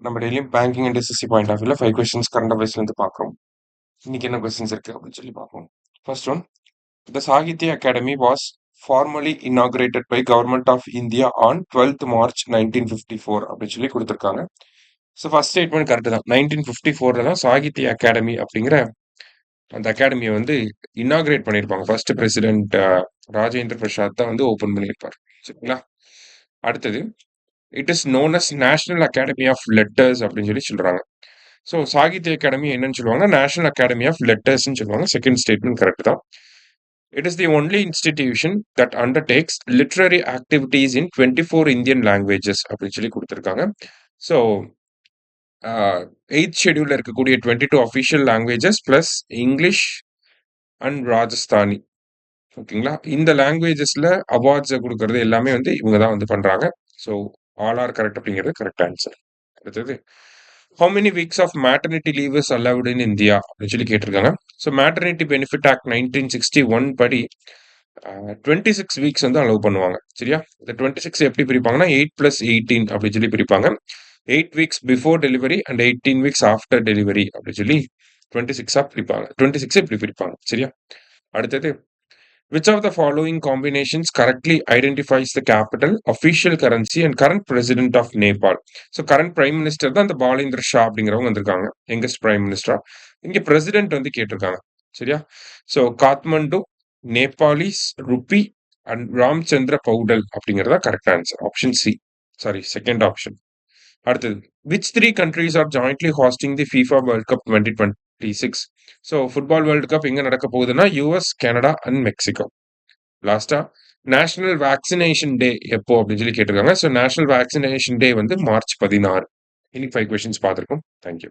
நம்ம டெய்லியும் banking and SSC point of வியூல 5 கொஸ்டின்ஸ் கரண்ட் அஃபேர்ஸ்லேருந்து பார்க்குறோம். இன்னைக்கு என்ன கொஸ்டின்ஸ் இருக்கு அப்படின்னு சொல்லி பார்ப்போம். First one, the Sahitya Akademi was formally inaugurated by government of India on 12th March 1954 அப்படின்னு சொல்லி கொடுத்துருக்காங்க. ஸோ ஃபர்ஸ்ட் ஸ்டேட்மெண்ட் கரெக்ட் தான். 1954 தான் சாகித்ய அகாடமி அப்படிங்கிற அந்த அகாடமியை வந்து இனாகிரேட் பண்ணியிருப்பாங்க. ஃபர்ஸ்ட் பிரசிடென்ட் ராஜேந்திர பிரசாத் தான் வந்து ஓப்பன் பண்ணியிருப்பார். சரிங்களா? அடுத்தது, it is known as National Academy of Letters அப்படின்னு சொல்லி சொல்றாங்க. ஸோ சாகித்ய அகாடமி என்னன்னு சொல்லுவாங்க, நேஷனல் அகாடமி ஆஃப் லெட்டர்ஸ்ன்னு சொல்லுவாங்க. செகண்ட் ஸ்டேட்மெண்ட் கரெக்ட் தான். It is the only institution that undertakes literary activities in 24 Indian languages அப்படின்னு சொல்லி கொடுத்துருக்காங்க. ஸோ 8th ஷெடியூல்ல இருக்கக்கூடிய 22 official languages plus English and Rajasthani, ஓகேங்களா? இந்த லாங்குவேஜஸ்ல அவார்ட்ஸை கொடுக்கறது எல்லாமே வந்து இவங்க தான் வந்து பண்றாங்க. ஸோ ஆல் ஆர் கரெக்ட் அப்படிங்கிறது கரெக்ட் ஆன்சர். அடுத்தது, how many weeks of maternity leave is allowed in India அப்படின்னு சொல்லி கேட்டிருக்காங்க. ஸோ மேட்டர்னிட்டி பெனிஃபிட் ஆக்ட் 1961 படி 26 வீக்ஸ் வந்து அலோவ் பண்ணுவாங்க. சரியா? இந்த 26 எப்படி பிரிப்பாங்கன்னா 8+18 அப்படின்னு சொல்லி பிரிப்பாங்க. 8 weeks before delivery and 18 weeks after delivery அப்படின்னு சொல்லி 26 பிரிப்பாங்க. 26 இப்படி பிரிப்பாங்க. சரியா? அடுத்தது, which of the following combinations correctly identifies the capital, official currency and current president of Nepal? So current prime minister தான் இந்த பாலேந்திர ஷா அப்படிங்கிறவங்க வந்திருக்காங்க. யங்கஸ்ட் பிரைம் மினிஸ்டரா. இங்க பிரசிடென்ட் வந்து கேட்டிருக்காங்க. சரியா? So Kathmandu, Nepalese rupee and Ramchandra Paudel அப்படிங்கிறதா correct answer. Option C. Sorry, second option. அடுத்தது, which 3 countries are jointly hosting the FIFA World Cup 2026? So football world cup எங்க நடக்க போகுதுன்னா யூஎஸ், கனடா அண்ட் மெக்சிகோ. லாஸ்டா, நேஷனல் வேக்சினேஷன் டே எப்போ அப்படின்னு சொல்லி கேட்டிருக்காங்க. ஸோ நேஷனல் வேக்சினேஷன் டே வந்து மார்ச் 16. இன்னைக்கு 5 கொஸ்டின்ஸ் பார்த்துருக்கோம். தேங்க்யூ.